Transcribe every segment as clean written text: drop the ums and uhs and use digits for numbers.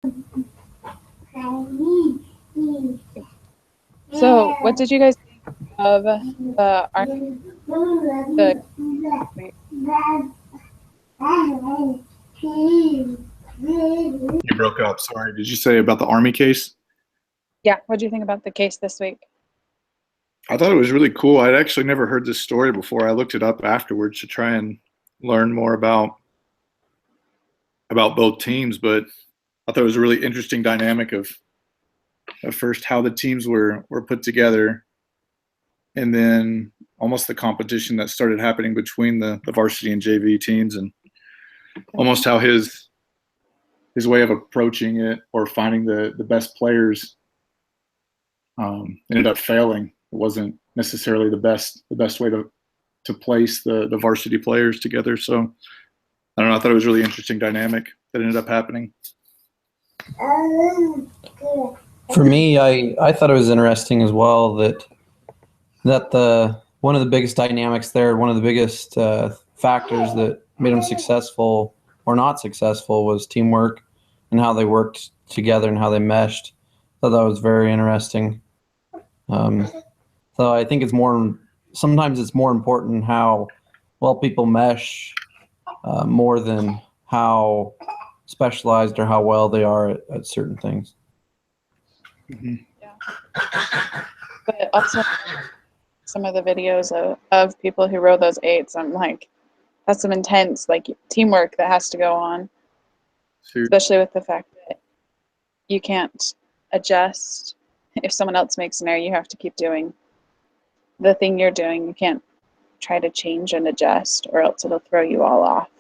So, what did you guys think of the the You broke up. Sorry. Did you say about the Army case? yeah, what do you think about the case this week? I thought it was really cool. I'd actually never heard this story before. I looked it up afterwards to try and learn more about both teams, but I thought it was a really interesting dynamic of first how the teams were put together, and then almost the competition that started happening between the varsity and JV teams, and almost how his way of approaching it or finding the best players ended up failing. It wasn't necessarily the best way to place the varsity players together. So I don't know. I thought it was a really interesting dynamic that ended up happening. For me, I thought it was interesting as well that the one of the biggest dynamics there, one of the biggest factors that made them successful or not successful was teamwork and how they worked together and how they meshed. I thought that was very interesting. So I think sometimes it's more important how well people mesh more than how specialized or how well they are at certain things. Mm-hmm. Yeah. But also some of the videos of people who rode those eights, I'm like, that's some intense teamwork that has to go on, especially with the fact that you can't adjust. If someone else makes an error, you have to keep doing the thing you're doing. You can't try to change and adjust, or else it'll throw you all off.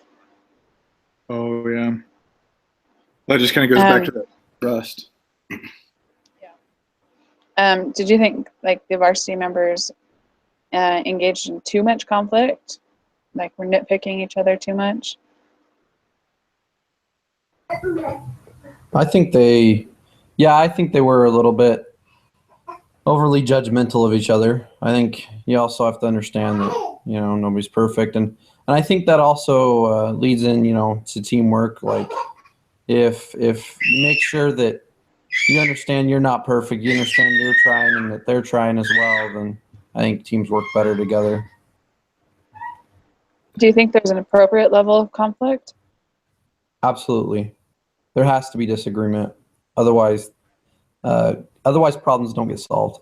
Oh, yeah. That just kind of goes back to that trust. Yeah. Did you think the varsity members engaged in too much conflict? Like we're nitpicking each other too much? I think they were a little bit overly judgmental of each other. I think you also have to understand that, nobody's perfect. And I think that also leads in, to teamwork. Like if you make sure that you understand you're not perfect, you understand you're trying and that they're trying as well, then I think teams work better together. Do you think there's an appropriate level of conflict? Absolutely. There has to be disagreement. Otherwise problems don't get solved.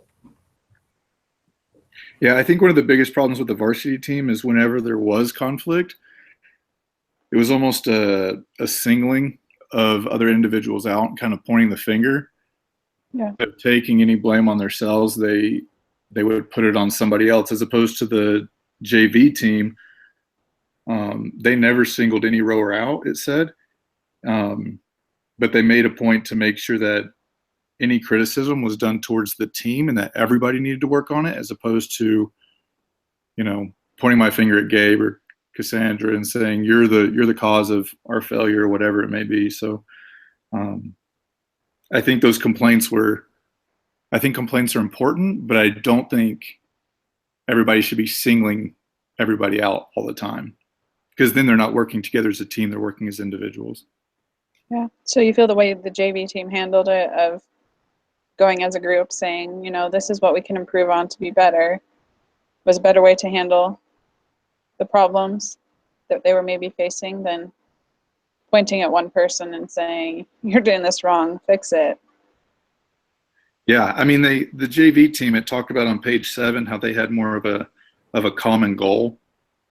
Yeah, I think one of the biggest problems with the varsity team is whenever there was conflict, it was almost a singling of other individuals out and kind of pointing the finger. Yeah. Of taking any blame on themselves, they would put it on somebody else, as opposed to the JV team. They never singled any rower out, it said. But they made a point to make sure that any criticism was done towards the team and that everybody needed to work on it, as opposed to, pointing my finger at Gabe or Cassandra and saying you're the cause of our failure or whatever it may be. So I think complaints are important, but I don't think everybody should be singling everybody out all the time, because then they're not working together as a team, they're working as individuals. Yeah. So you feel the way the JV team handled it, of going as a group saying, this is what we can improve on to be better, was a better way to handle the problems that they were maybe facing than pointing at one person and saying, you're doing this wrong, fix it. Yeah, I mean, the JV team, it talked about on page 7 how they had more of a common goal.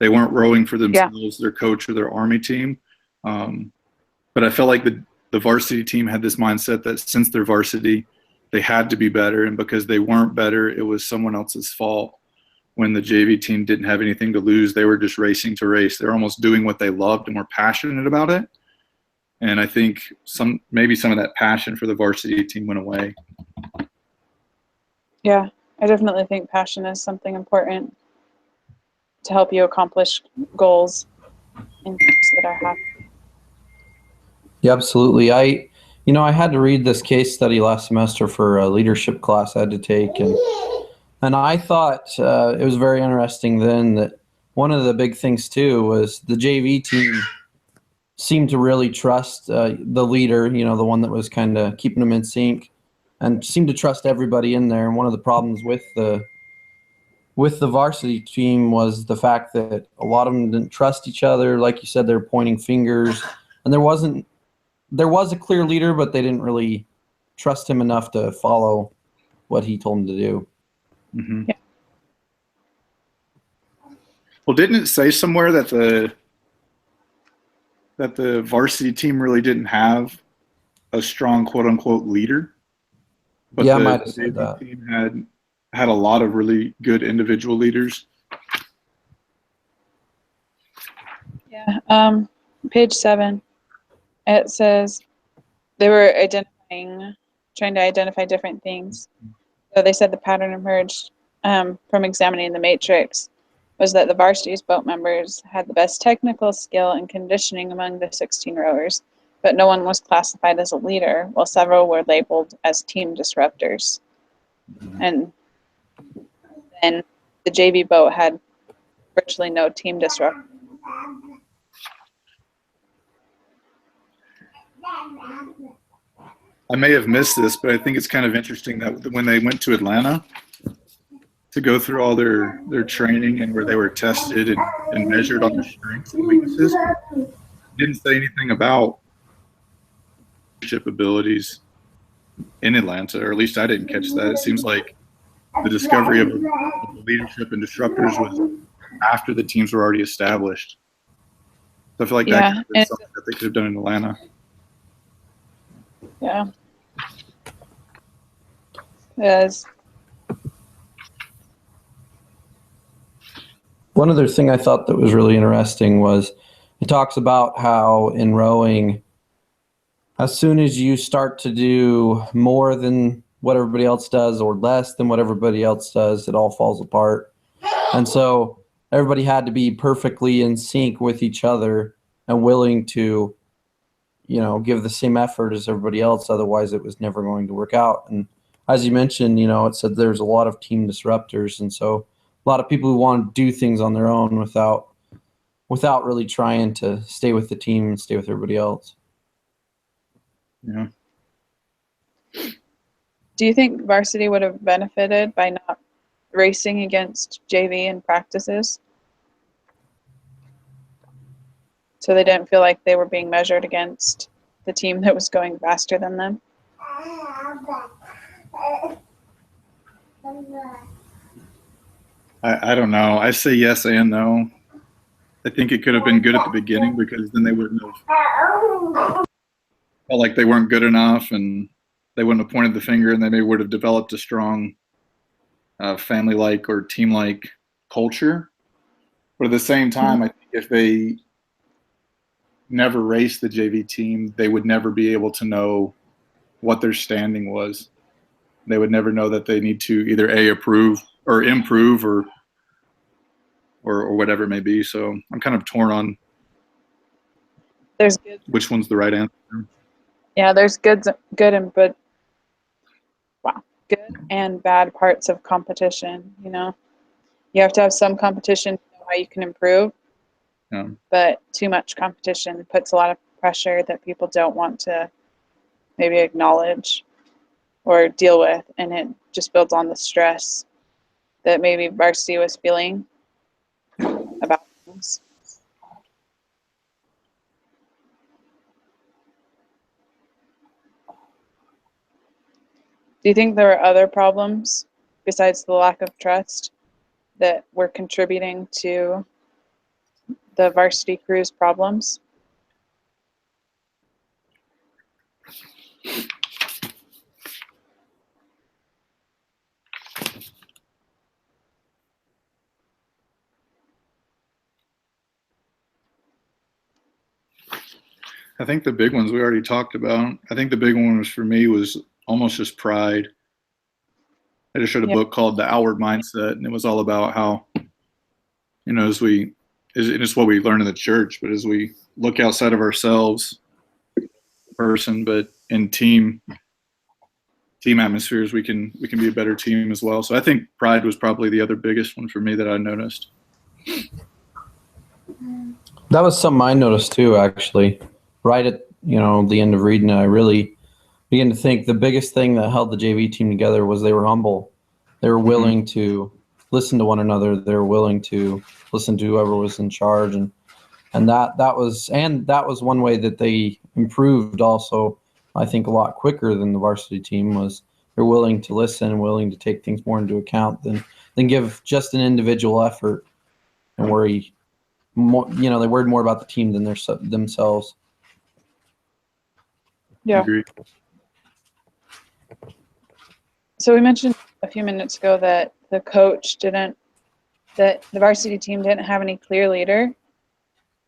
They weren't rowing for themselves, their coach, or their Army team. But I felt like the varsity team had this mindset that since they're varsity, they had to be better, and because they weren't better, it was someone else's fault. When the JV team didn't have anything to lose, they were just racing to race. They're almost doing what they loved and were passionate about it. And I think maybe some of that passion for the varsity team went away. Yeah, I definitely think passion is something important to help you accomplish goals and things that are happening. Yeah, absolutely. I had to read this case study last semester for a leadership class I had to take, and I thought it was very interesting then that one of the big things too was the JV team seemed to really trust the leader, the one that was kind of keeping them in sync, and seemed to trust everybody in there. And one of the problems with the varsity team was the fact that a lot of them didn't trust each other. Like you said, they're pointing fingers, and there was a clear leader, but they didn't really trust him enough to follow what he told them to do. Mm-hmm. Yeah. Well, didn't it say somewhere that the varsity team really didn't have a strong quote unquote leader? But Yeah, I the might have said JV that. team had a lot of really good individual leaders. Yeah. Page 7, it says they were trying to identify different things. So they said the pattern emerged from examining the matrix was that the varsity's boat members had the best technical skill and conditioning among the 16 rowers, but no one was classified as a leader, while several were labeled as team disruptors. And then the JV boat had virtually no team disruptors. I may have missed this, but I think it's kind of interesting that when they went to Atlanta to go through all their training and where they were tested and measured on their strengths and weaknesses, didn't say anything about leadership abilities in Atlanta, or at least I didn't catch that. It seems like the discovery of leadership and disruptors was after the teams were already established. So I feel like that could have been something that they could have done in Atlanta. Yeah. Yes. One other thing I thought that was really interesting was it talks about how in rowing, as soon as you start to do more than what everybody else does or less than what everybody else does, it all falls apart. And so everybody had to be perfectly in sync with each other and willing to, give the same effort as everybody else. Otherwise, it was never going to work out. And as you mentioned, it said there's a lot of team disruptors. And so a lot of people who want to do things on their own without really trying to stay with the team and stay with everybody else. Yeah. Do you think varsity would have benefited by not racing against JV in practices? So they didn't feel like they were being measured against the team that was going faster than them? I don't know. I say yes and no. I think it could have been good at the beginning because then they wouldn't have felt like they weren't good enough, and they wouldn't have pointed the finger, and they maybe would have developed a strong family-like or team-like culture. But at the same time, I think if they never raced the JV team, they would never be able to know what their standing was. They would never know that they need to either improve or whatever it may be. So I'm kind of torn on which one's the right answer. Yeah, there's good and bad parts of competition. You have to have some competition to know how you can improve. Yeah. But too much competition puts a lot of pressure that people don't want to maybe acknowledge or deal with, and it just builds on the stress that maybe varsity was feeling about things. Do you think there were other problems besides the lack of trust that were contributing to the varsity crew's problems? I think the big ones we already talked about. I think the big one was for me was almost just pride. I just read a book called The Outward Mindset, and it was all about how, it's what we learn in the church, but as we look outside of ourselves, person, but in team atmospheres, we can be a better team as well. So I think pride was probably the other biggest one for me that I noticed. That was something I noticed too, actually. Right at the end of reading it, I really began to think the biggest thing that held the JV team together was they were humble. They were willing to listen to one another. They were willing to listen to whoever was in charge, and that was one way that they improved. Also, I think a lot quicker than the varsity team was. They're willing to listen and willing to take things more into account than give just an individual effort and worry more. They worried more about the team than themselves. Yeah. Agree. So we mentioned a few minutes ago that the varsity team didn't have any clear leader.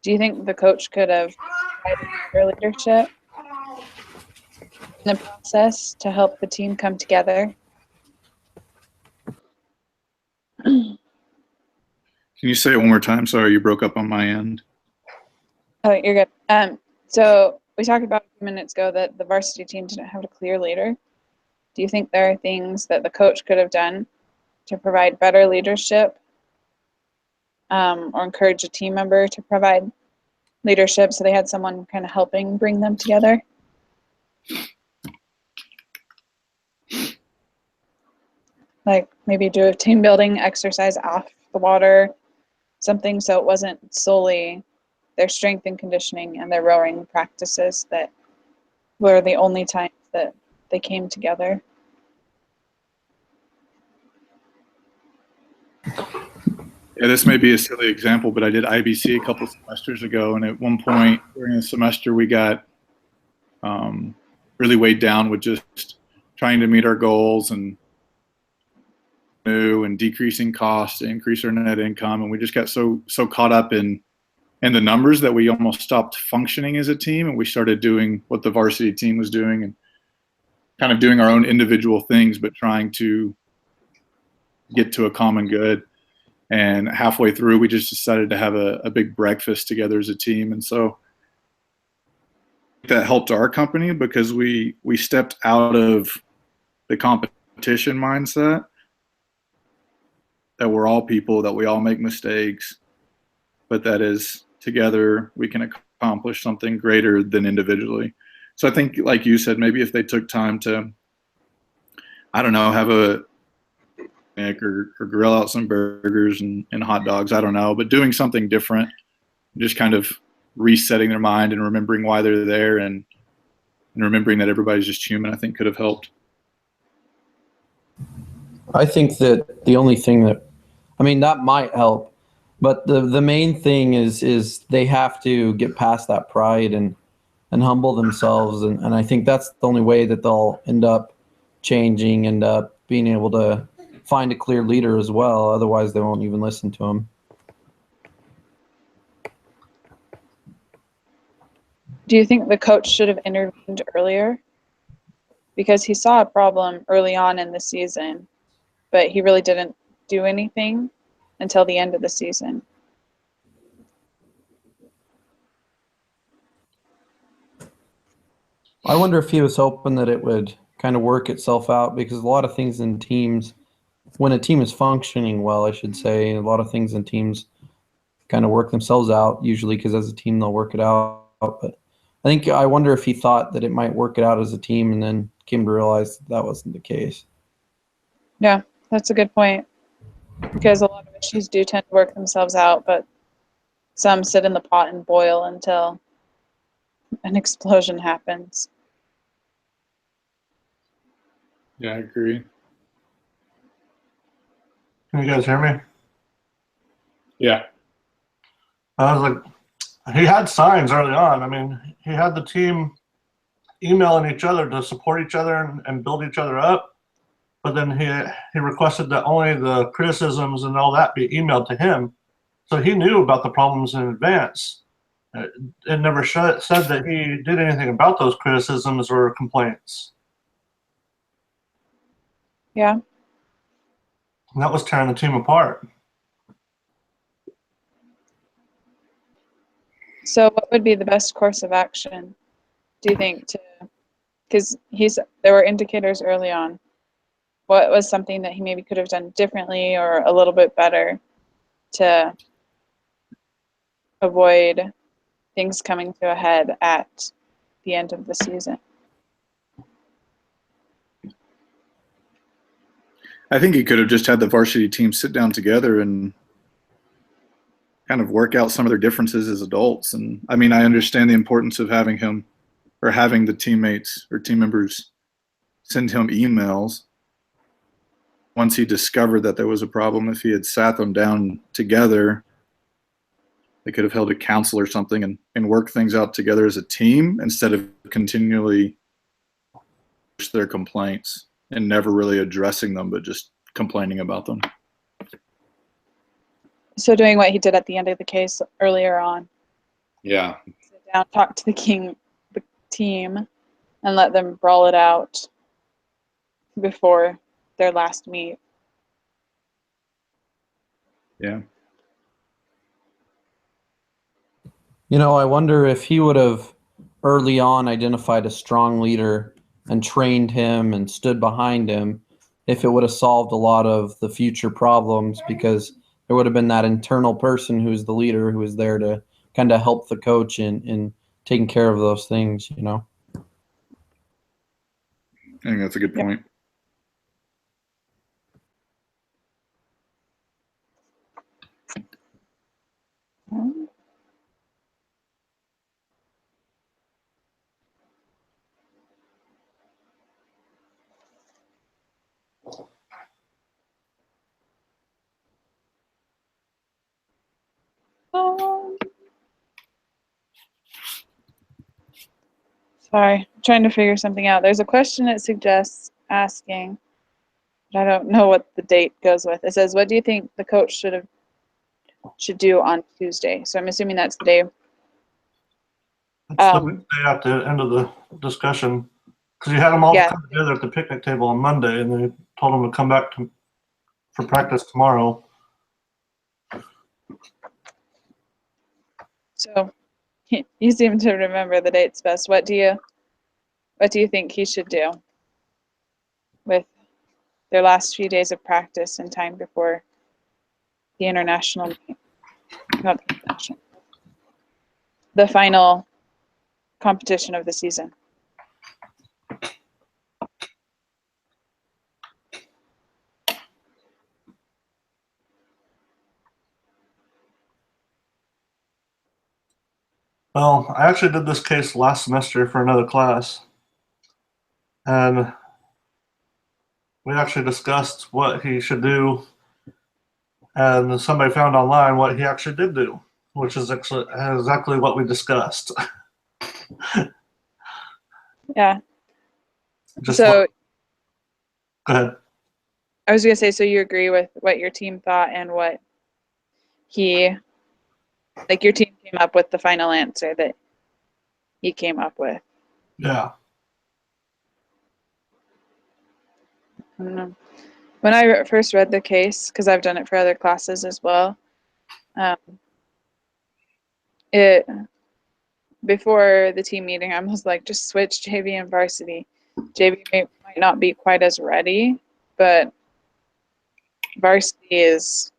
Do you think the coach could have provided clear leadership in the process to help the team come together? Can you say it one more time? Sorry, you broke up on my end. Oh, you're good. So we talked about a few minutes ago that the varsity team didn't have a clear leader. Do you think there are things that the coach could have done to provide better leadership, or encourage a team member to provide leadership so they had someone kind of helping bring them together? Like maybe do a team building exercise off the water, something so it wasn't solely their strength and conditioning and their rowing practices that were the only times that they came together. Yeah, this may be a silly example, but I did IBC a couple of semesters ago, and at one point during the semester, we got really weighed down with just trying to meet our goals and decreasing costs to increase our net income, and we just got so caught up in the numbers that we almost stopped functioning as a team, and we started doing what the varsity team was doing and kind of doing our own individual things, but trying to get to a common good. And halfway through, we just decided to have a big breakfast together as a team. And so that helped our company because we stepped out of the competition mindset, that we're all people, that we all make mistakes, but that is together we can accomplish something greater than individually. So I think, like you said, maybe if they took time to, I don't know, have a or grill out some burgers and hot dogs, I don't know, but doing something different, just kind of resetting their mind and remembering why they're there and remembering that everybody's just human, I think could have helped. I think that the only thing that might help, but the main thing is they have to get past that pride and humble themselves, and I think that's the only way that they'll end up changing, end up being able to find a clear leader as well. Otherwise, they won't even listen to him. Do you think the coach should have intervened earlier? Because he saw a problem early on in the season, but he really didn't do anything until the end of the season. I wonder if he was hoping that it would kind of work itself out, because a lot of things in teams, when a team is functioning well, I should say, a lot of things in teams kind of work themselves out usually, because as a team they'll work it out. But I wonder if he thought that it might work it out as a team and then came to realize that wasn't the case. Yeah, that's a good point. Because a lot of issues do tend to work themselves out, but some sit in the pot and boil until an explosion happens. Yeah, I agree. Can you guys hear me? Yeah. I was like, he had signs early on. I mean, he had the team emailing each other to support each other and build each other up. But then he requested that only the criticisms and all that be emailed to him. So he knew about the problems in advance. It never said that he did anything about those criticisms or complaints. Yeah. And that was tearing the team apart. So what would be the best course of action, do you think, because there were indicators early on. What was something that he maybe could have done differently or a little bit better to avoid things coming to a head at the end of the season. I think he could have just had the varsity team sit down together and kind of work out some of their differences as adults. And I mean, I understand the importance of having him or having the teammates or team members send him emails once he discovered that there was a problem. If he had sat them down together, they could have held a council or something and worked things out together as a team instead of continually their complaints and never really addressing them, but just complaining about them. So doing what he did at the end of the case earlier on. Yeah. Sit down, talk to the team, and let them brawl it out before their last meet. Yeah. You know, I wonder if he would have early on identified a strong leader and trained him and stood behind him, if it would have solved a lot of the future problems, because there would have been that internal person who's the leader who was there to kind of help the coach in taking care of those things, you know? I think that's a good point. Sorry, I'm trying to figure something out. There's a question it suggests asking, but I don't know what the date goes with. It says, what do you think the coach should do on Tuesday? So I'm assuming that's the day. Let's look at the end of the discussion, because you had them all come together at the picnic table on Monday, and they told them to come back for practice tomorrow. So you seem to remember the dates best. What do you think he should do with their last few days of practice and time before the international meet? Not the international, the final competition of the season. Well, I actually did this case last semester for another class, and we actually discussed what he should do, and somebody found online what he actually did do, which is actually exactly what we discussed. Yeah. Go ahead. I was going to say, so you agree with what your team thought and what your team came up with the final answer that he came up with? Yeah. I don't know. When I first read the case, because I've done it for other classes as well, before the team meeting, I was like, just switch JV and varsity. JV might not be quite as ready, but varsity is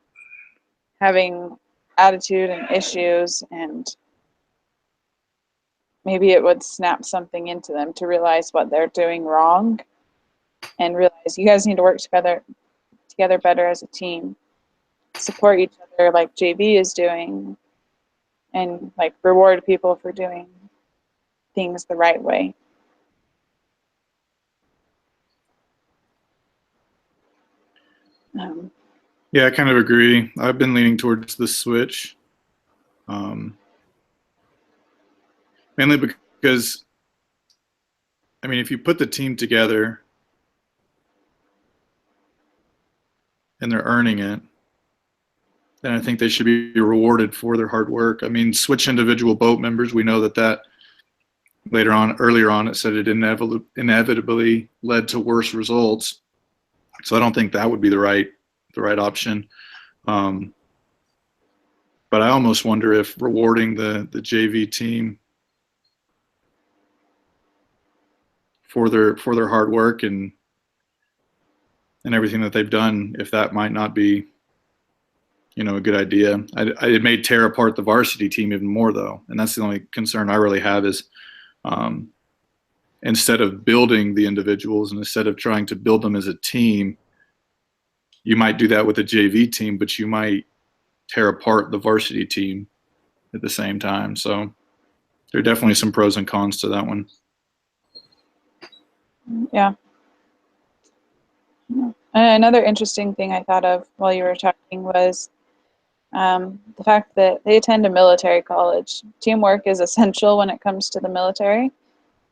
having attitude and issues, and maybe it would snap something into them to realize what they're doing wrong and realize you guys need to work together better as a team, support each other like JV is doing, and like reward people for doing things the right way. Yeah, I kind of agree. I've been leaning towards the switch. Mainly because, I mean, if you put the team together and they're earning it, then I think they should be rewarded for their hard work. I mean, switch individual boat members, we know that earlier on, it said it inevitably led to worse results. So I don't think that would be the right option. But I almost wonder if rewarding the JV team for their hard work and everything that they've done, if that might not be, a good idea. It may tear apart the varsity team even more, though, and that's the only concern I really have is instead of building the individuals and instead of trying to build them as a team, you might do that with a JV team, but you might tear apart the varsity team at the same time. So there are definitely some pros and cons to that one. Yeah. Another interesting thing I thought of while you were talking was the fact that they attend a military college. Teamwork is essential when it comes to the military.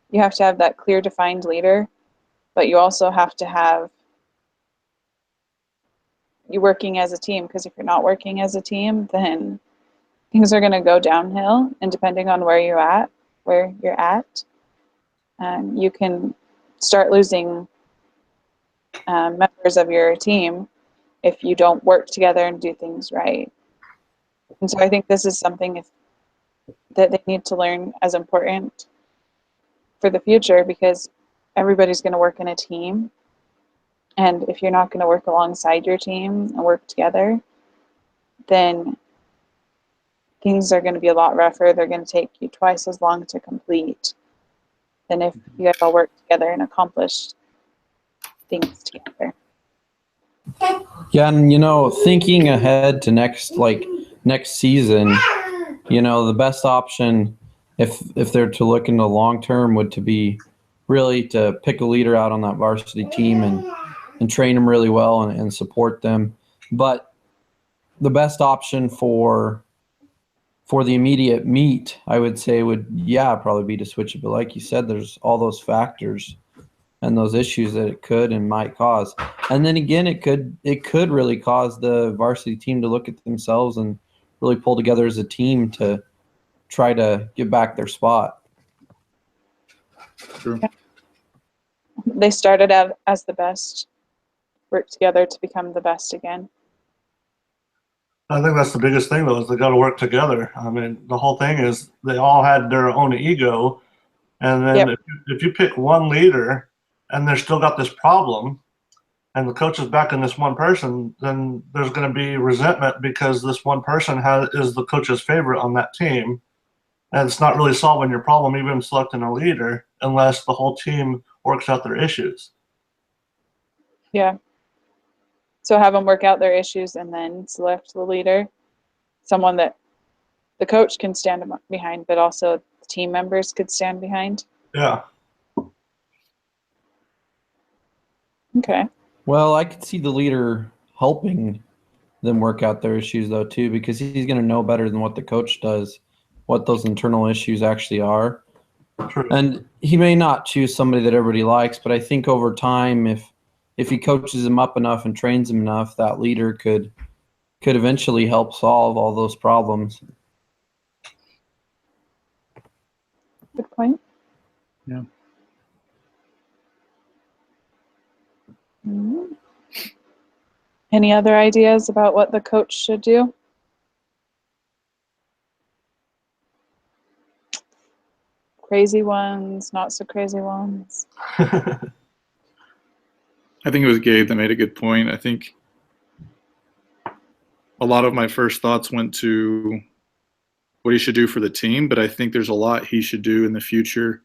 You have to have that clear, defined leader, but you also have to have you working as a team, because if you're not working as a team, then things are going to go downhill, and depending on where you're at, you can start losing members of your team if you don't work together and do things right. And so I think this is something that they need to learn as important for the future, because everybody's going to work in a team. And if you're not going to work alongside your team and work together, then things are going to be a lot rougher. They're going to take you twice as long to complete than if you guys all work together and accomplish things together. Yeah, and thinking ahead to next season, the best option if they're to look into long term would to be really to pick a leader out on that varsity team and train them really well and support them. But the best option for the immediate meet, I would say, would probably be to switch it. But like you said, there's all those factors and those issues that it could and might cause. And then again, it could really cause the varsity team to look at themselves and really pull together as a team to try to get back their spot. Sure. They started out as the best, work together to become the best again. I think that's the biggest thing, though, is they got to work together. I mean, the whole thing is they all had their own ego, and then if you pick one leader and they're still got this problem, and the coach is backing this one person, then there's going to be resentment because this one person is the coach's favorite on that team, and it's not really solving your problem, even selecting a leader, unless the whole team works out their issues. Yeah. So have them work out their issues and then select the leader, someone that the coach can stand behind, but also the team members could stand behind. Yeah. Okay. Well, I could see the leader helping them work out their issues, though, too, because he's going to know better than what the coach does, what those internal issues actually are. True. And he may not choose somebody that everybody likes, but I think over time, if he coaches him up enough and trains him enough, that leader could eventually help solve all those problems. Good point. Yeah. Mm-hmm. Any other ideas about what the coach should do? Crazy ones, not so crazy ones. I think it was Gabe that made a good point. I think a lot of my first thoughts went to what he should do for the team, but I think there's a lot he should do in the future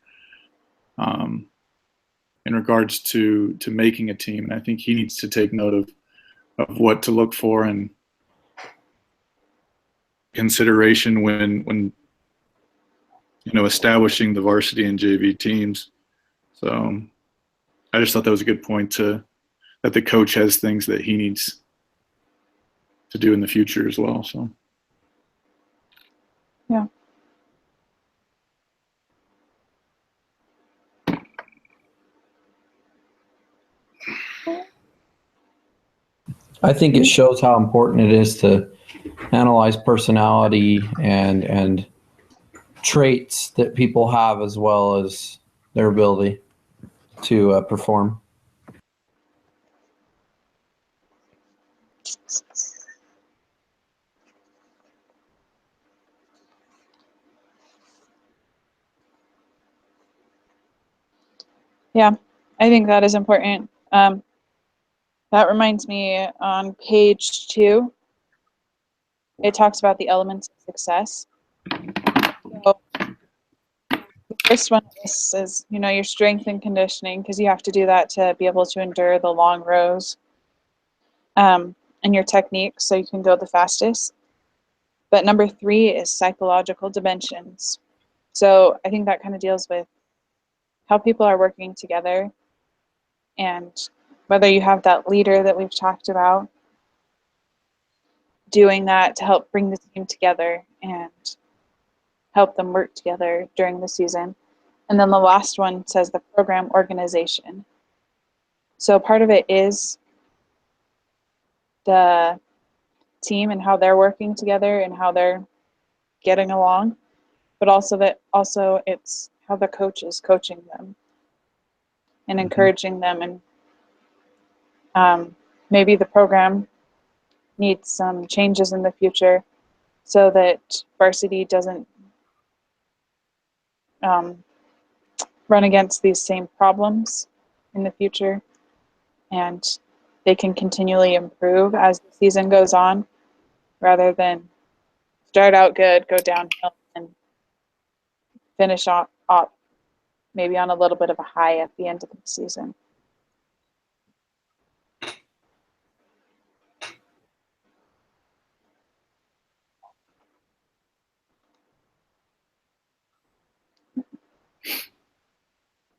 in regards to making a team. And I think he needs to take note of what to look for and consideration when establishing the varsity and JV teams. So I just thought that was a good point that the coach has things that he needs to do in the future as well. So yeah. I think it shows how important it is to analyze personality and traits that people have as well as their ability to perform. Yeah, I think that is important. That reminds me, on page 2, it talks about the elements of success. So the first one is, your strength and conditioning, because you have to do that to be able to endure the long rows, and your technique so you can go the fastest. But number 3 is psychological dimensions. So I think that kind of deals with how people are working together, and whether you have that leader that we've talked about doing that to help bring the team together and help them work together during the season. And then the last one says the program organization. So part of it is the team and how they're working together and how they're getting along, but also it's how the coach is coaching them and encouraging them, and maybe the program needs some changes in the future so that varsity doesn't run against these same problems in the future, and they can continually improve as the season goes on, rather than start out good, go downhill, and finish off maybe on a little bit of a high at the end of the season.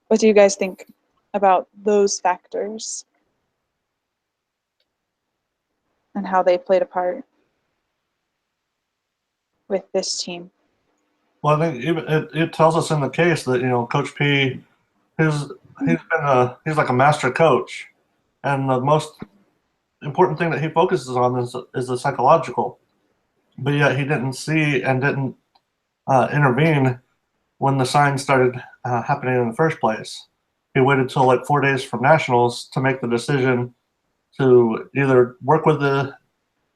What do you guys think about those factors and how they played a part with this team? Well, I think it tells us in the case that Coach P, he's like a master coach, and the most important thing that he focuses on is the psychological. But yet he didn't see and didn't intervene when the signs started happening in the first place. He waited till like 4 days from nationals to make the decision to either work with the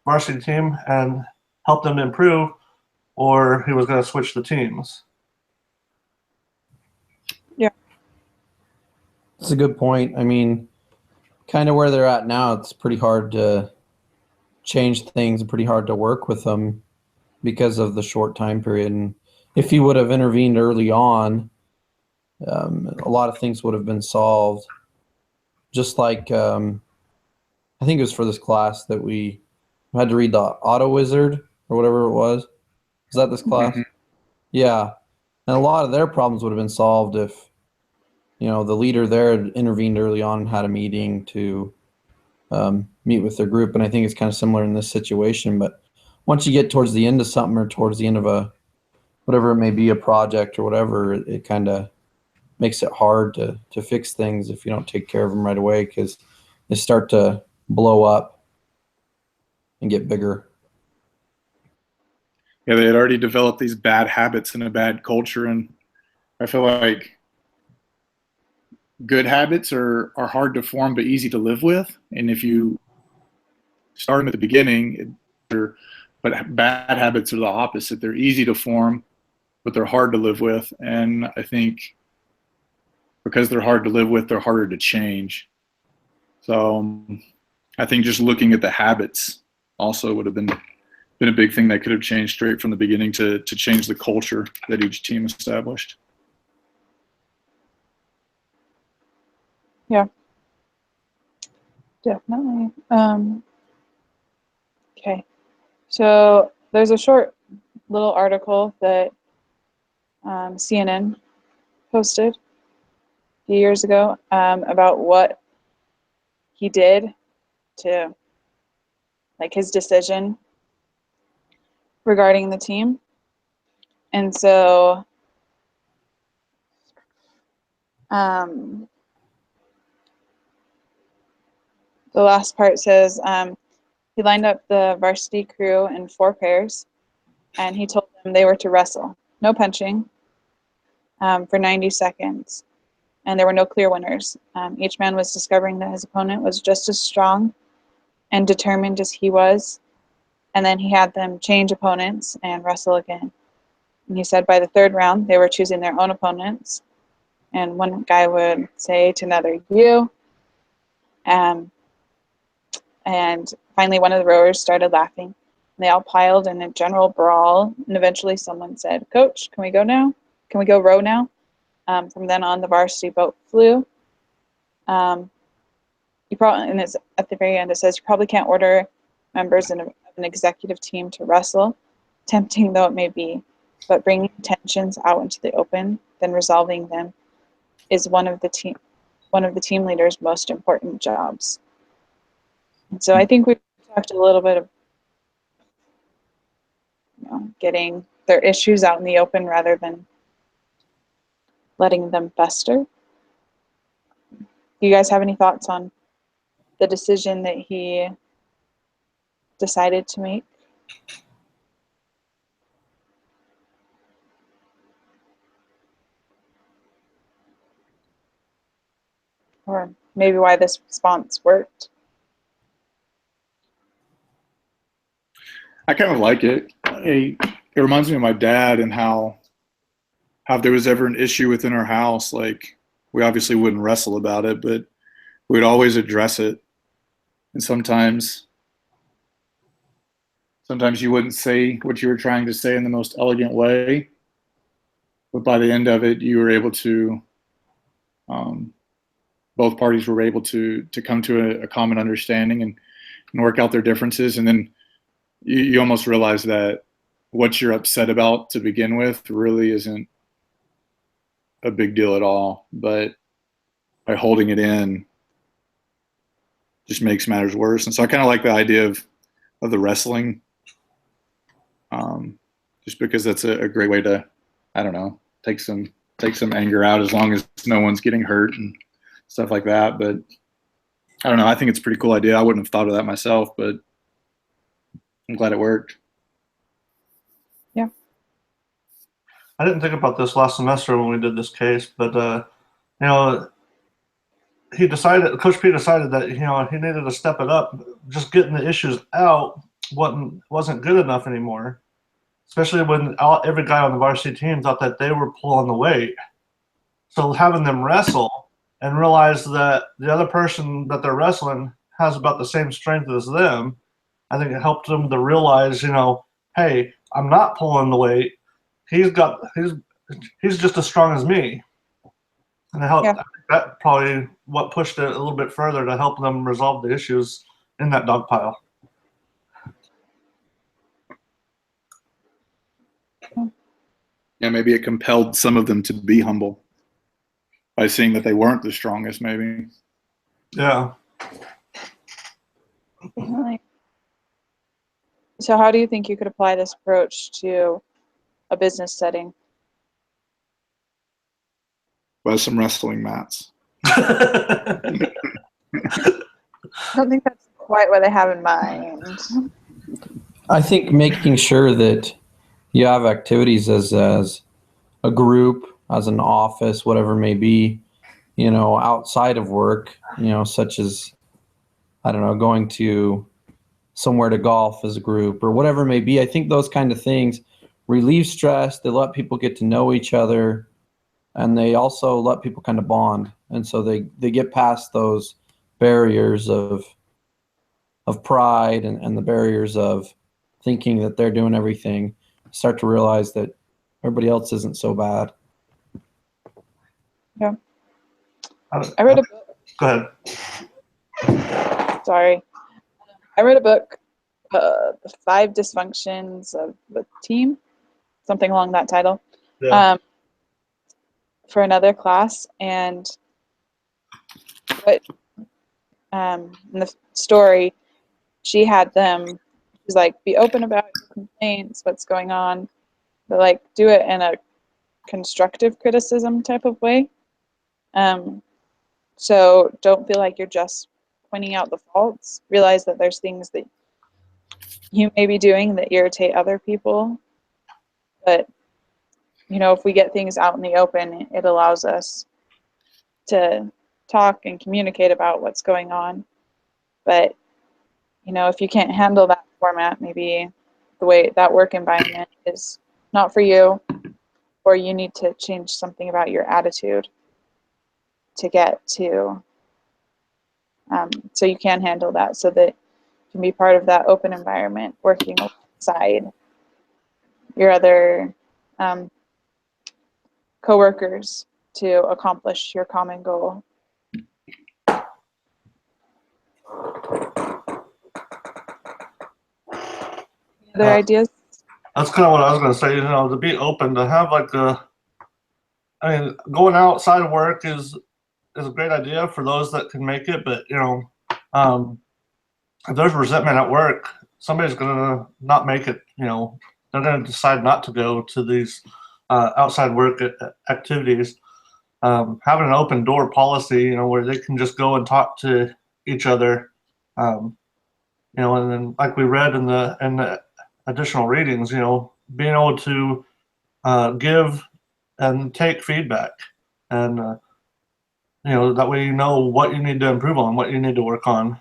varsity team and help them improve, or he was going to switch the teams. Yeah. That's a good point. I mean, kind of where they're at now, it's pretty hard to change things and pretty hard to work with them because of the short time period. And if he would have intervened early on, a lot of things would have been solved. Just like I think it was for this class that we had to read the Auto Wizard or whatever it was. Is that this class? Mm-hmm. Yeah. And a lot of their problems would have been solved if, the leader there had intervened early on and had a meeting to meet with their group. And I think it's kind of similar in this situation. But once you get towards the end of something, or towards the end of whatever it may be, a project or whatever, it kind of makes it hard to fix things if you don't take care of them right away, because they start to blow up and get bigger. Yeah, they had already developed these bad habits and a bad culture, and I feel like good habits are hard to form but easy to live with. And if you start them at the beginning, but bad habits are the opposite. They're easy to form, but they're hard to live with. And I think because they're hard to live with, they're harder to change. So I think just looking at the habits also would have been a big thing that could have changed straight from the beginning to change the culture that each team established. Yeah, definitely. Okay, so there's a short little article that CNN posted a few years ago about what he did to, like, his decision regarding the team. And so the last part says he lined up the varsity crew in 4 pairs, and he told them they were to wrestle, no punching, for 90 seconds. And there were no clear winners. Each man was discovering that his opponent was just as strong and determined as he was. And then he had them change opponents and wrestle again. And he said by the 3rd round, they were choosing their own opponents. And one guy would say to another, you. And finally, one of the rowers started laughing. And they all piled in a general brawl, and eventually someone said, "Coach, can we go now? Can we go row now?" From then on, the varsity boat flew. You probably, and it's at the very end, it says, "You probably can't order members of an executive team to wrestle, tempting though it may be, but bringing tensions out into the open, then resolving them, is one of the team leader's most important jobs." And so I think we've talked a little bit of getting their issues out in the open rather than letting them fester. Do you guys have any thoughts on the decision that he decided to make? Or maybe why this response worked? I kind of like it. It reminds me of my dad and how if there was ever an issue within our house, like we obviously wouldn't wrestle about it, but we'd always address it. And sometimes you wouldn't say what you were trying to say in the most elegant way, but by the end of it, you were able to, both parties were able to come to a common understanding and work out their differences. And then you almost realize that what you're upset about to begin with really isn't a big deal at all, but by holding it in just makes matters worse. And so I kind of like the idea of the wrestling, just because that's a great way to, I don't know, take some anger out as long as no one's getting hurt and stuff like that. But I don't know, I think it's a pretty cool idea. I wouldn't have thought of that myself, but I'm glad it worked. Yeah. I didn't think about this last semester when we did this case, but Coach P decided that he needed to step it up. Just getting the issues out wasn't good enough anymore, especially when every guy on the varsity team thought that they were pulling the weight. So having them wrestle and realize that the other person that they're wrestling has about the same strength as them, I think it helped them to realize, hey, I'm not pulling the weight. He's just as strong as me. And I think that probably what pushed it a little bit further to help them resolve the issues in that dog pile. Yeah, maybe it compelled some of them to be humble by seeing that they weren't the strongest, maybe. Yeah. So how do you think you could apply this approach to a business setting? Buy some wrestling mats. I don't think that's quite what I have in mind. I think making sure that you have activities as a group, as an office, whatever it may be, outside of work, such as, I don't know, going to somewhere to golf as a group or whatever it may be. I think those kind of things relieve stress. They let people get to know each other, and they also let people kind of bond. And so they get past those barriers of pride and the barriers of thinking that they're doing everything, start to realize that everybody else isn't so bad. Yeah. I read a book. Go ahead. Sorry. I read a book, The 5 Dysfunctions of the Team, something along that title, for another class. And in the story, she had them, she's like, be open about your complaints, what's going on, but like do it in a constructive criticism type of way. So don't feel like you're just pointing out the faults. Realize that there's things that you may be doing that irritate other people. But, if we get things out in the open, it allows us to talk and communicate about what's going on. But, if you can't handle that format, maybe the way that work environment is not for you, or you need to change something about your attitude to get to, so you can handle that, so that you can be part of that open environment, working alongside your other coworkers to accomplish your common goal. Other ideas? That's kind of what I was going to say, to be open, to have going outside of work is a great idea for those that can make it, but, if there's resentment at work, somebody's going to not make it, they're going to decide not to go to these outside work activities. Having an open door policy, where they can just go and talk to each other, and then like we read in the additional readings, being able to give and take feedback, and that way what you need to improve on, what you need to work on,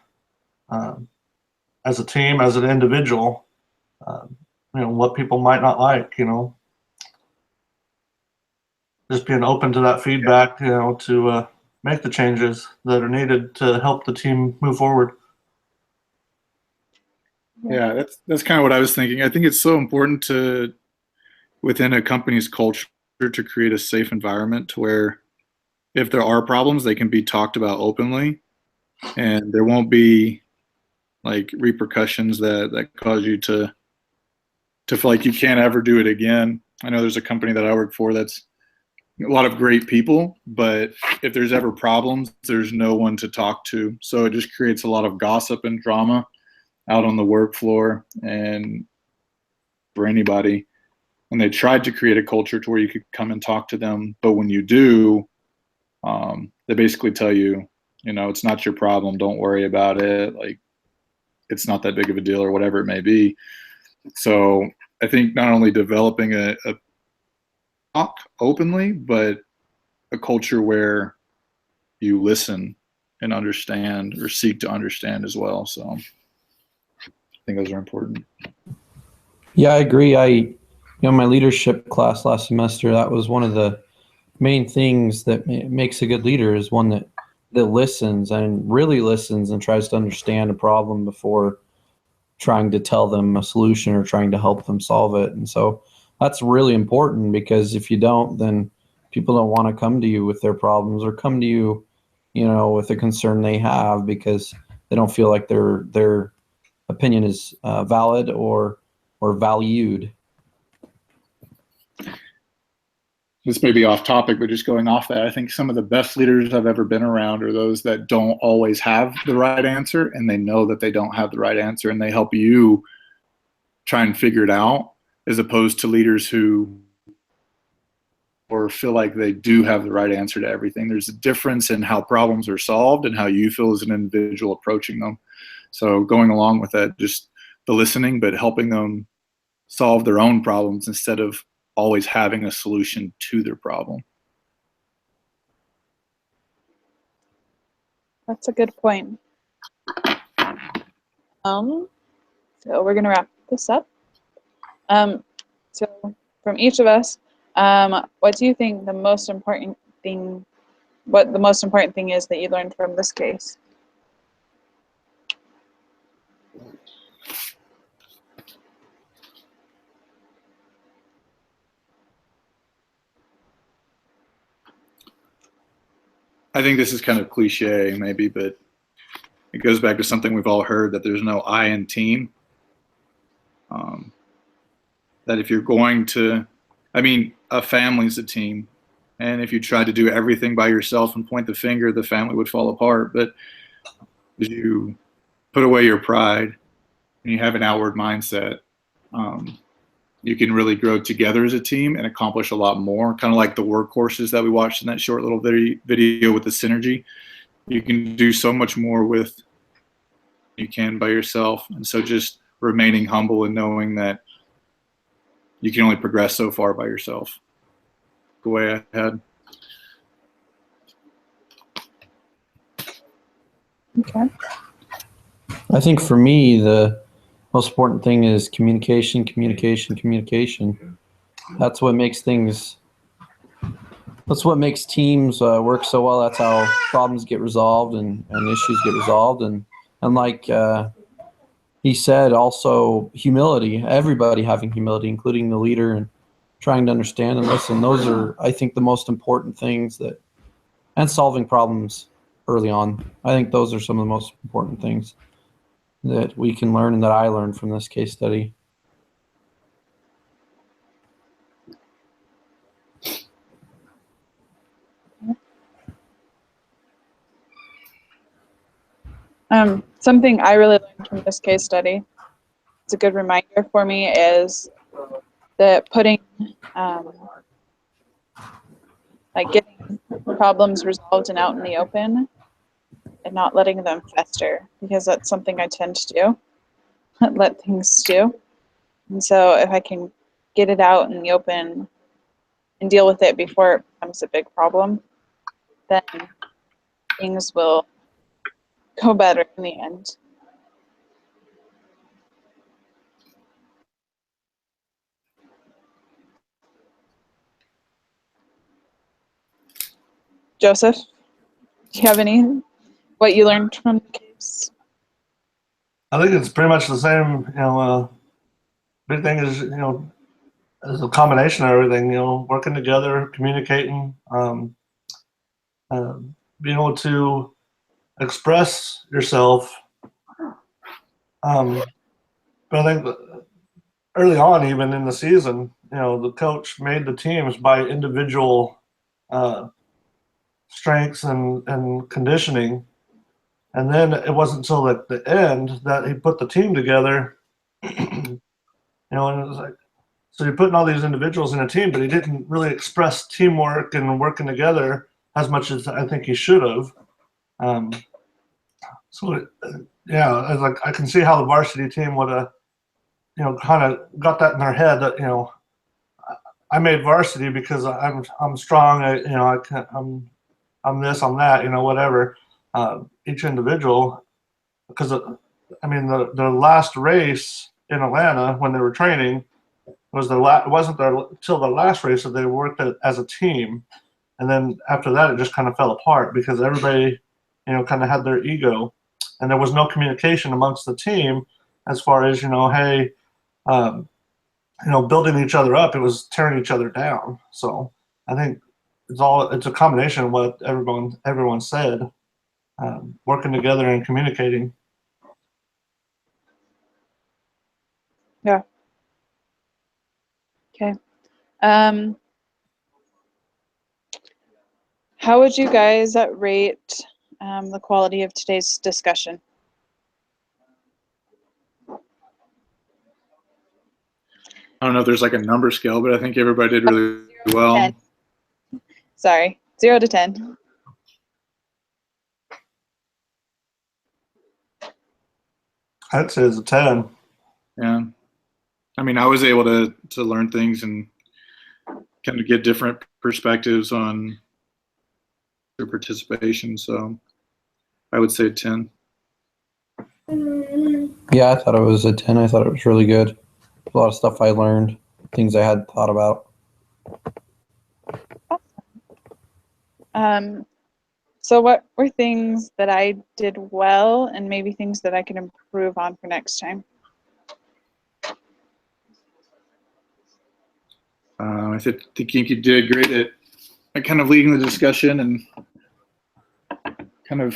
as a team, as an individual, what people might not like, just being open to that feedback, to make the changes that are needed to help the team move forward. Yeah, that's kind of what I was thinking. I think it's so important to, within a company's culture, to create a safe environment to where if there are problems, they can be talked about openly, and there won't be like repercussions that cause you to feel like you can't ever do it again. I know there's a company that I work for that's a lot of great people, but if there's ever problems, there's no one to talk to. So it just creates a lot of gossip and drama out on the work floor and for anybody. And they tried to create a culture to where you could come and talk to them, but when you do, they basically tell you, it's not your problem, don't worry about it, like it's not that big of a deal or whatever it may be. So I think not only developing a talk openly, but a culture where you listen and understand, or seek to understand as well. So I think those are important. Yeah, I agree. My leadership class last semester, that was one of the main things that makes a good leader, is one that listens and really listens and tries to understand a problem before trying to tell them a solution or trying to help them solve it. And so that's really important, because if you don't, then people don't want to come to you with their problems, or come to you, with a concern they have, because they don't feel like their opinion is valid or valued. This may be off topic, but just going off that, I think some of the best leaders I've ever been around are those that don't always have the right answer, and they know that they don't have the right answer, and they help you try and figure it out, as opposed to leaders who or feel like they do have the right answer to everything. There's a difference in how problems are solved and how you feel as an individual approaching them. So going along with that, just the listening, but helping them solve their own problems instead of always having a solution to their problem. That's a good point. So we're gonna wrap this up. So from each of us, what do you think the most important thing is that you learned from this case? I think this is kind of cliche maybe, but it goes back to something we've all heard, that there's no I in team. That if you're going to, a family's a team. And if you try to do everything by yourself and point the finger, the family would fall apart. But as you put away your pride and you have an outward mindset, you can really grow together as a team and accomplish a lot more. Kind of like the workhorses that we watched in that short little video with the synergy. You can do so much more with you can by yourself. And so just remaining humble and knowing that you can only progress so far by yourself. The way I had. Okay. I think for me, the most important thing is communication. That's what makes teams work so well. That's how problems get resolved and issues get resolved. And like, he said also humility, everybody having humility, including the leader, and trying to understand and listen. Those are, I think, the most important things and solving problems early on. I think those are some of the most important things that we can learn and that I learned from this case study. Something I really learned from this case study, it's a good reminder for me, is that putting, like getting problems resolved and out in the open and not letting them fester, because that's something I tend to do, let things stew. And so if I can get it out in the open and deal with it before it becomes a big problem, then things will go better in the end. Joseph, do you have what you learned from the case? I think it's pretty much the same. Big thing is is a combination of everything. Working together, communicating, being able to express yourself. But I think that early on, even in the season, the coach made the teams by individual strengths and conditioning. And then it wasn't until at the end that he put the team together. And it was like, so you're putting all these individuals in a team, but he didn't really express teamwork and working together as much as I think he should have. Yeah, it's like I can see how the varsity team would have, kind of got that in their head that I made varsity because I'm strong. I'm this, I'm that, whatever. Each individual, because the last race in Atlanta when they were training was it wasn't till the last race that they worked as a team, and then after that it just kind of fell apart because everybody, kind of had their ego, and there was no communication amongst the team as far as hey, building each other up. It was tearing each other down. So I think it's a combination of what everyone said. Working together and communicating. Yeah. Okay. How would you guys rate the quality of today's discussion? I don't know if there's like a number scale, but I think everybody did really well. 10. Sorry, 0 to 10. I'd say it's a 10. Yeah. I mean, I was able to learn things and kind of get different perspectives on their participation. So I would say 10. Yeah, I thought it was a 10. I thought it was really good. A lot of stuff I learned, things I hadn't thought about. So what were things that I did well and maybe things that I can improve on for next time? I think you did great at kind of leading the discussion and kind of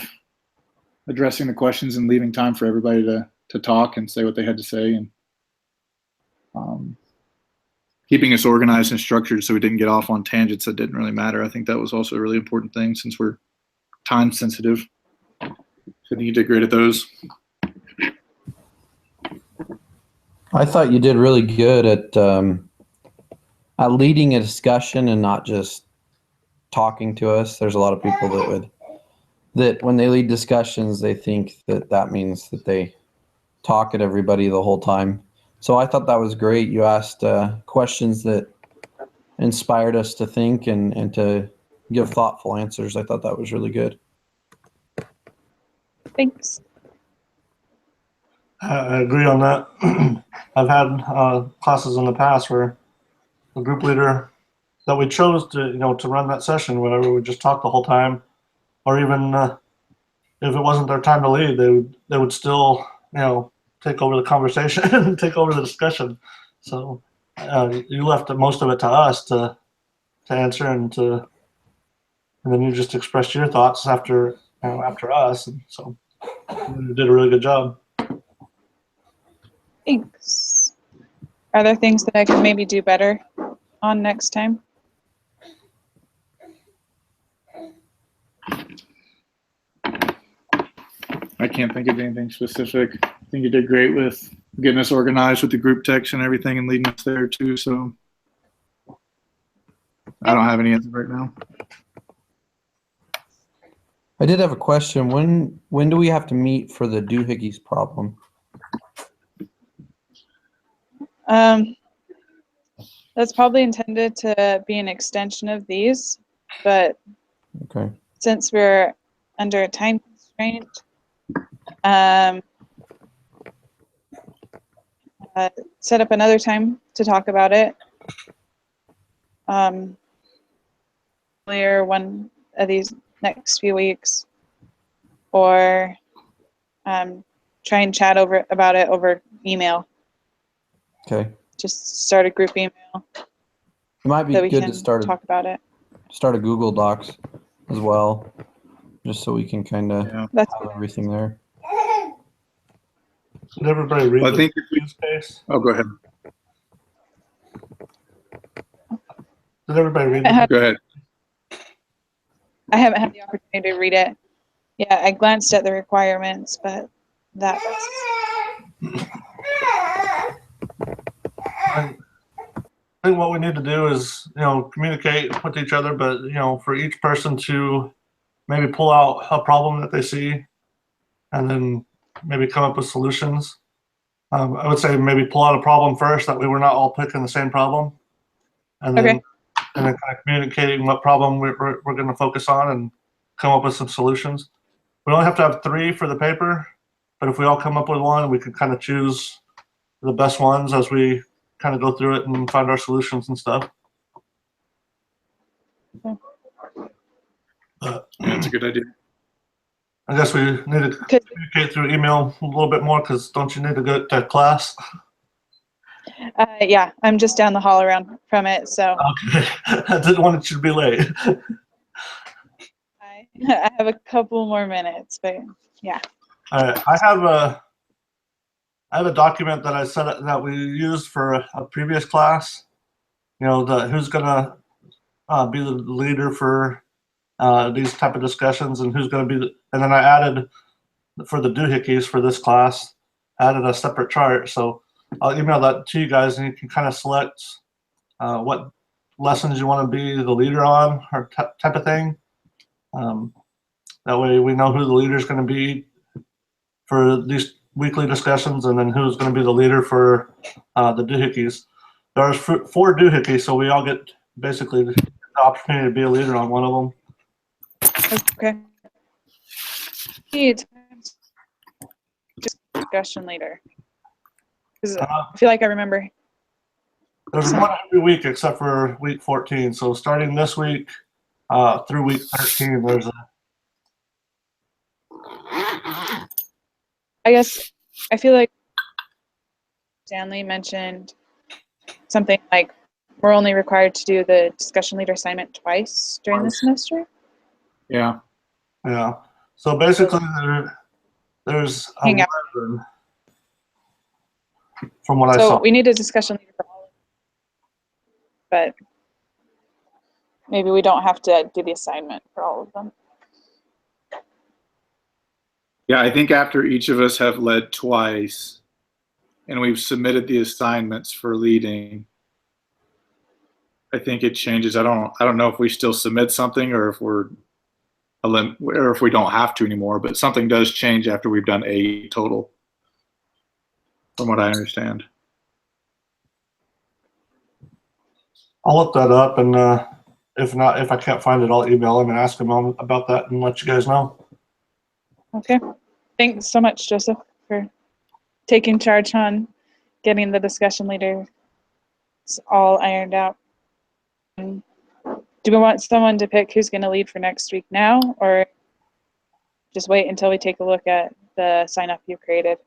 addressing the questions and leaving time for everybody to talk and say what they had to say, and keeping us organized and structured so we didn't get off on tangents that didn't really matter. I think that was also a really important thing since we're time sensitive. So I think you did great at those. I thought you did really good at leading a discussion and not just talking to us. There's a lot of people that when they lead discussions, they think that means that they talk at everybody the whole time. So I thought that was great. You asked questions that inspired us to think and to give thoughtful answers. I thought that was really good. Thanks. I agree on that. I've had classes in the past where the group leader that we chose to run that session, whenever we just talk the whole time, or even if it wasn't their time to lead, they would still take over the conversation and take over the discussion. So you left most of it to us to answer and then you just expressed your thoughts after us. And so you did a really good job. Thanks. Are there things that I could maybe do better on next time? I can't think of anything specific. I think you did great with getting us organized with the group text and everything and leading us there too. So I don't have any answer right now. I did have a question. When do we have to meet for the doohickeys problem? That's probably intended to be an extension of these, but Okay. since we're under a time constraint, set up another time to talk about it. Earlier one of these next few weeks, or try and chat about it over email. Okay. Just start a group email It might be that we good can to start talk about it. a Google Docs as well, just so we can kind of Yeah. That's have everything there. Did everybody read Well, I think if we, use case? oh, go ahead. Did everybody read Go ahead. I haven't had the opportunity to read it. Yeah, I glanced at the requirements, but that's I think what we need to do is, communicate with each other, but, for each person to maybe pull out a problem that they see and then maybe come up with solutions. I would say maybe pull out a problem first, that way we're not all picking the same problem. And then, Okay. and then kind of communicating what problem we're going to focus on and come up with some solutions. We only have to have 3 for the paper, but if we all come up with one, we can kind of choose the best ones as we kind of go through it and find our solutions and stuff. Okay. Yeah, that's a good idea. I guess we need to communicate through email a little bit more, because don't you need to go to class? yeah, I'm just down the hall around from it, so Okay. I didn't want you to be late. I have a couple more minutes, but yeah. All right. I have a document that I set up that we used for a previous class. Who's gonna be the leader for these type of discussions, and who's gonna be and then I added for the doohickeys for this class, added a separate chart. So I'll email that to you guys, and you can kind of select what lessons you want to be the leader on, or type of thing. That way we know who the leader is going to be for these weekly discussions, and then who's going to be the leader for the doohickeys. There's 4 doohickeys, so we all get basically the opportunity to be a leader on one of them. Okay. Discussion leader. 'Cause I feel like I remember. There's one every week except for week 14. So starting this week through week 13, there's a. I guess I feel like Stanley mentioned something like we're only required to do the discussion leader assignment twice during the semester. Yeah. Yeah. So basically, there's Hang out. 11 from what I So saw. we need a discussion leader for all of them, but maybe we don't have to do the assignment for all of them. Yeah, I think after each of us have led twice and we've submitted the assignments for leading, I think it changes. I don't know if we still submit something or if we don't have to anymore, but something does change after we've done 8 total, from what I understand. I'll look that up, and if I can't find it, I'll email him and ask him about that and let you guys know. Okay. Thanks so much, Joseph, for taking charge on getting the discussion leader all ironed out. Do we want someone to pick who's going to lead for next week now, or just wait until we take a look at the sign up you created?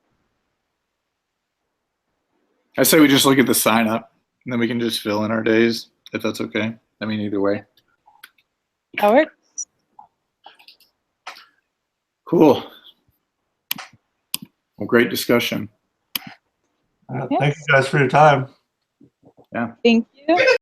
I say we just look at the sign up, and then we can just fill in our days, if that's okay. I mean, either way. That works. Cool. Well, great discussion. Thank you guys for your time. Thank you.